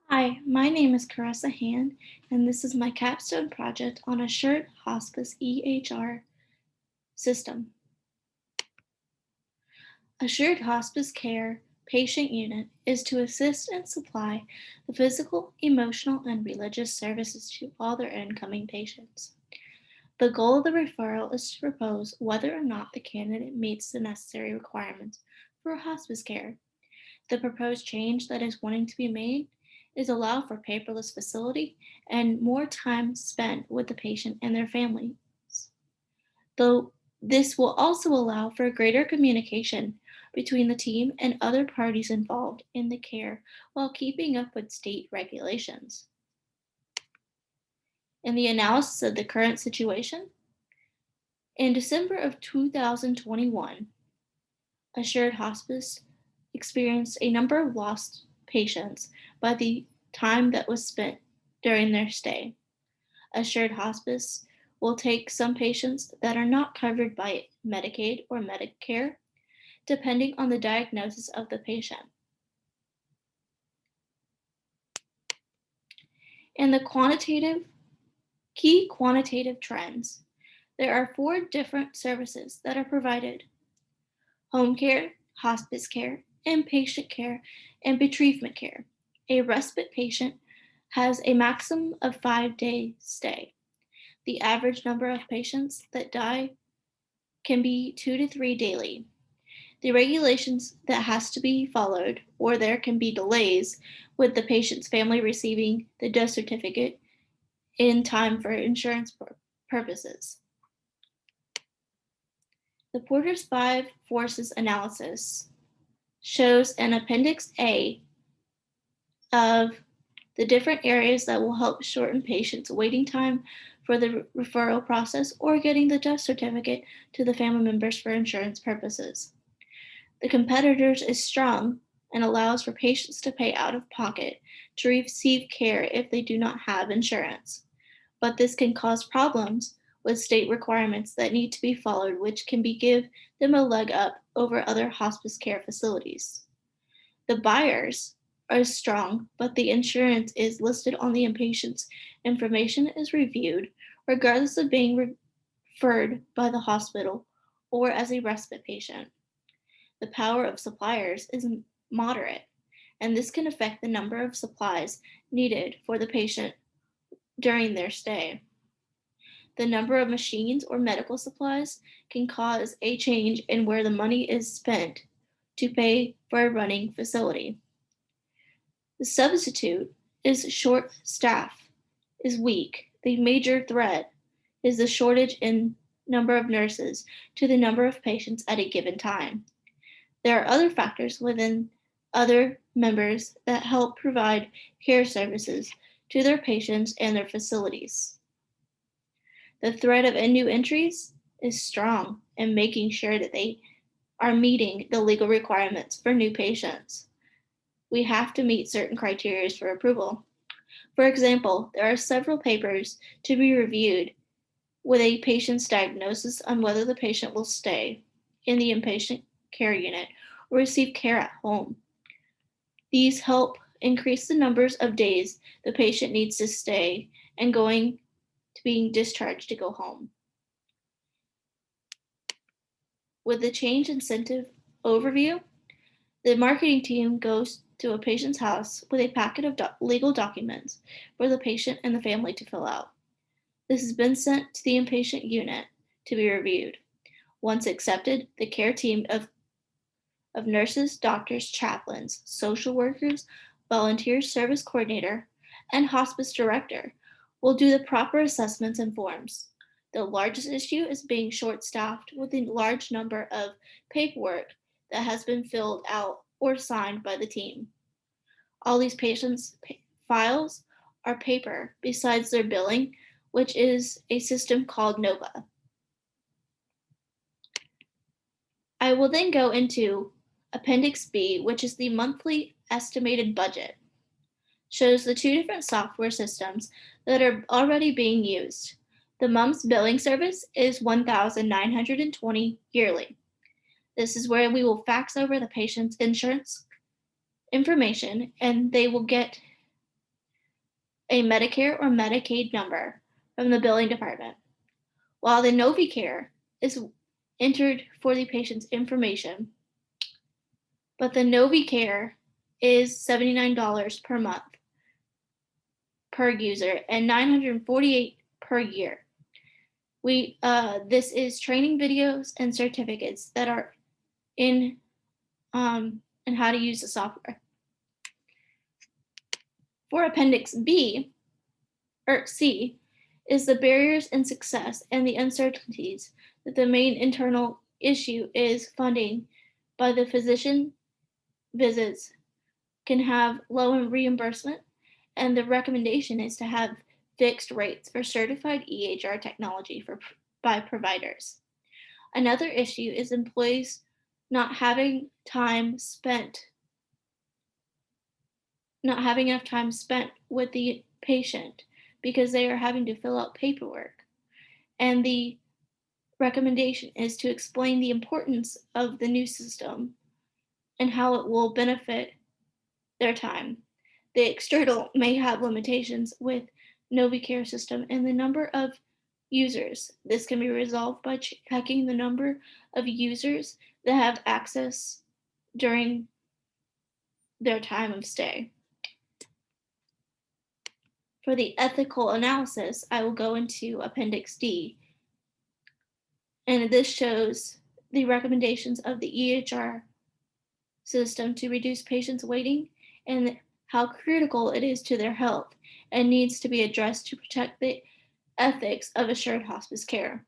Hi, my name is Caressa Hand, and this is my capstone project on a shared hospice EHR system. A shared hospice care patient unit is to assist and supply the physical, emotional, and religious services to all their incoming patients. The goal of the referral is to propose whether or not the candidate meets the necessary requirements for hospice care. The proposed change that is wanting to be made is allow for paperless facility and more time spent with the patient and their families. Though this will also allow for greater communication between the team and other parties involved in the care while keeping up with state regulations. In the analysis of the current situation, in December of 2021, Assured Hospice experienced a number of lost patients by the time that was spent during their stay. Assured Hospice will take some patients that are not covered by Medicaid or Medicare, depending on the diagnosis of the patient. And the key quantitative trends. There are 4 different services that are provided: home care, hospice care, inpatient care, and bereavement care. A respite patient has a maximum of 5-day stay. The average number of patients that die can be 2 to 3 daily. The regulations that has to be followed, or there can be delays with the patient's family receiving the death certificate in time for insurance purposes. The Porter's 5 forces analysis shows an Appendix A of the different areas that will help shorten patients' waiting time for the referral process or getting the death certificate to the family members for insurance purposes. The competitors is strong and allows for patients to pay out of pocket to receive care if they do not have insurance. But this can cause problems with state requirements that need to be followed, which can give them a leg up over other hospice care facilities. The buyers are strong, but the insurance is listed on the patient's information is reviewed, regardless of being referred by the hospital or as a respite patient. The power of suppliers is moderate, and this can affect the number of supplies needed for the patient during their stay. The number of machines or medical supplies can cause a change in where the money is spent to pay for a running facility. The substitute is short staff is weak. The major threat is the shortage in number of nurses to the number of patients at a given time. There are other factors within other members that help provide care services to their patients and their facilities. The threat of new entries is strong in making sure that they are meeting the legal requirements for new patients. We have to meet certain criteria for approval. For example, there are several papers to be reviewed with a patient's diagnosis on whether the patient will stay in the inpatient care unit or receive care at home. These help increase the numbers of days the patient needs to stay and going to being discharged to go home. With the change incentive overview, the marketing team goes to a patient's house with a packet of legal documents for the patient and the family to fill out. This has been sent to the inpatient unit to be reviewed. Once accepted, the care team of nurses, doctors, chaplains, social workers, volunteer service coordinator, and hospice director will do the proper assessments and forms. The largest issue is being short-staffed with a large number of paperwork that has been filled out or signed by the team. All these patients' files are paper besides their billing, which is a system called Nova. I will then go into Appendix B, which is the monthly estimated budget. Shows the 2 different software systems that are already being used. The MUMS billing service is $1,920 yearly. This is where we will fax over the patient's insurance information and they will get a Medicare or Medicaid number from the billing department, while the NoviCare is entered for the patient's information, but the NoviCare is $79 per month per user and $948 per year. This is training videos and certificates that are in and how to use the software. For Appendix B, or C, is the barriers in success and the uncertainties that the main internal issue is funding by the physician visits can have low reimbursement, and the recommendation is to have fixed rates for certified EHR technology by providers. Another issue is employees not having enough time spent with the patient because they are having to fill out paperwork. And the recommendation is to explain the importance of the new system and how it will benefit their time. The external may have limitations with NoviCare system and the number of users. This can be resolved by checking the number of users that have access during their time of stay. For the ethical analysis, I will go into Appendix D, and this shows the recommendations of the EHR system to reduce patients' waiting and how critical it is to their health and needs to be addressed to protect the ethics of assured hospice care.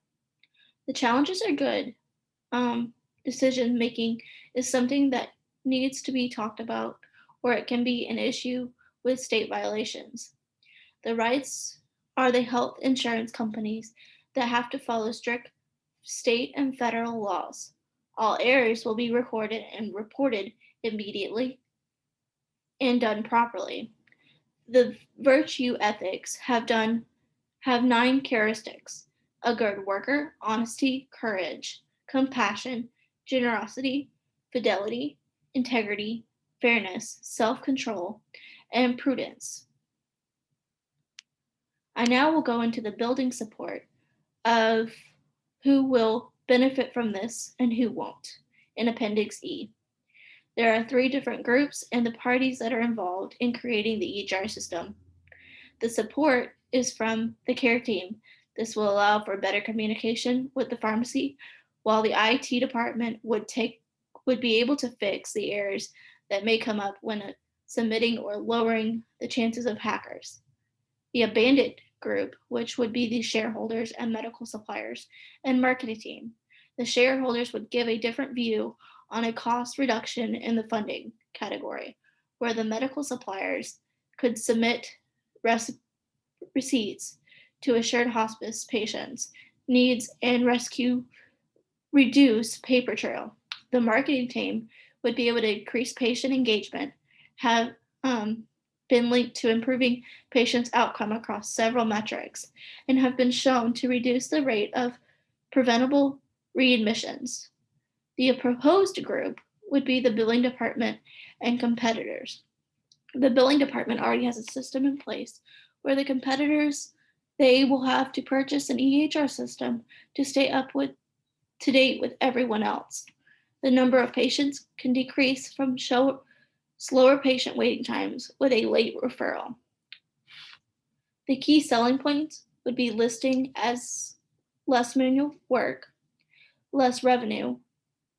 The challenges are good. Decision making is something that needs to be talked about, or it can be an issue with state violations. The rights are the health insurance companies that have to follow strict state and federal laws. All errors will be recorded and reported immediately and done properly. The virtue ethics have 9 characteristics: a good worker, honesty, courage, compassion, generosity, fidelity, integrity, fairness, self-control, and prudence. I now will go into the building support of who will benefit from this and who won't in Appendix E. There are 3 different groups and the parties that are involved in creating the EHR system. The support is from the care team. This will allow for better communication with the pharmacy, while the IT department would be able to fix the errors that may come up when submitting or lowering the chances of hackers. The abandoned group, which would be the shareholders and medical suppliers and marketing team. The shareholders would give a different view on a cost reduction in the funding category, where the medical suppliers could submit receipts to assured hospice patients' needs and reduce paper trail. The marketing team would be able to increase patient engagement, have been linked to improving patients' outcome across several metrics, and have been shown to reduce the rate of preventable readmissions. The proposed group would be the billing department and competitors. The billing department already has a system in place where the competitors, they will have to purchase an EHR system to stay up to date with everyone else. The number of patients can decrease from slower patient waiting times with a late referral. The key selling points would be listing as less manual work, less revenue,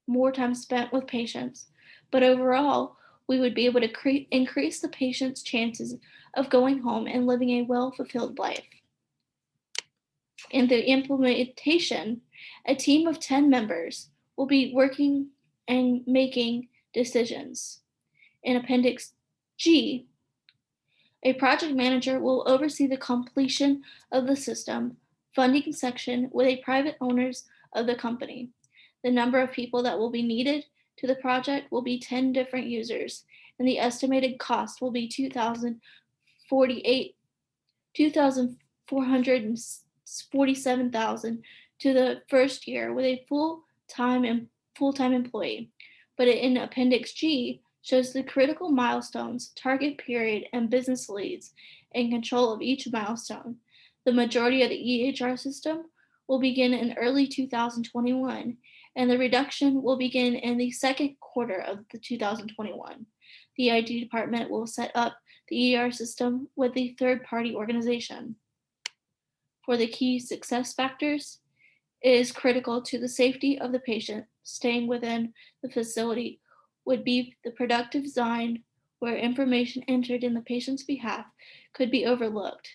more time spent with patients, but overall, we would be able to increase the patient's chances of going home and living a well-fulfilled life. In the implementation, a team of 10 members will be working and making decisions. In Appendix G, a project manager will oversee the completion of the system funding section with a private owners of the company. The number of people that will be needed to the project will be 10 different users, and the estimated cost will be $2,447,000 to the first year with a full-time employee. But in Appendix G, shows the critical milestones, target period, and business leads in control of each milestone. The majority of the EHR system will begin in early 2021, and the reduction will begin in the second quarter of the 2021. The IT department will set up the EHR system with a third-party organization. For the key success factors, it is critical to the safety of the patient staying within the facility would be the productive design where information entered in the patient's behalf could be overlooked.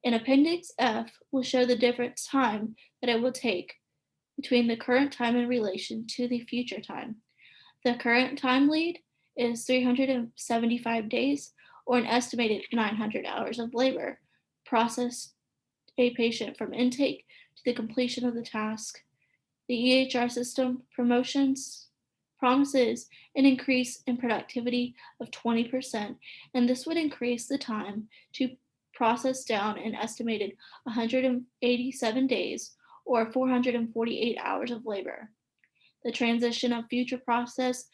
And Appendix F will show the different time that it will take between the current time in relation to the future time. The current time lead is 375 days or an estimated 900 hours of labor processed a patient from intake to the completion of the task. The EHR system promises an increase in productivity of 20%, and this would increase the time to process down an estimated 187 days or 448 hours of labor. The transition of future process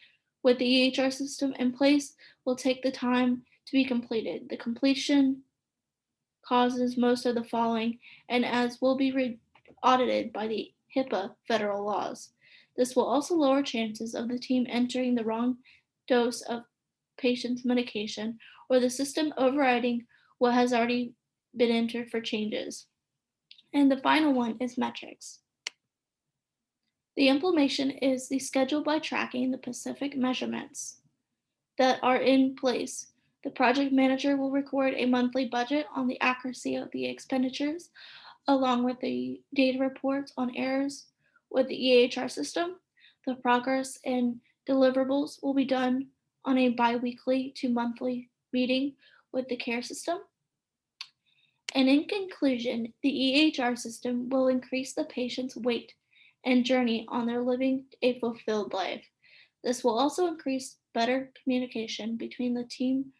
with the EHR system in place will take the time to be completed. The completion causes most of the following, and as will be audited by the HIPAA federal laws. This will also lower chances of the team entering the wrong dose of patient's medication or the system overriding what has already been entered for changes. And the final one is metrics. The implementation is the schedule by tracking the specific measurements that are in place. The project manager will record a monthly budget on the accuracy of the expenditures, along with the data reports on errors with the EHR system. The progress and deliverables will be done on a bi-weekly to monthly meeting with the care system. And in conclusion, the EHR system will increase the patient's weight and journey on their living a fulfilled life. This will also increase better communication between the team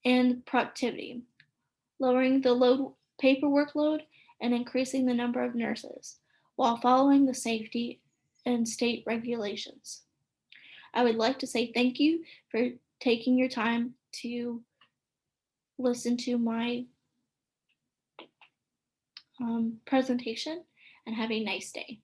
and productivity, lowering the paperwork load and increasing the number of nurses while following the safety and state regulations. I would like to say thank you for taking your time to listen to my presentation and have a nice day.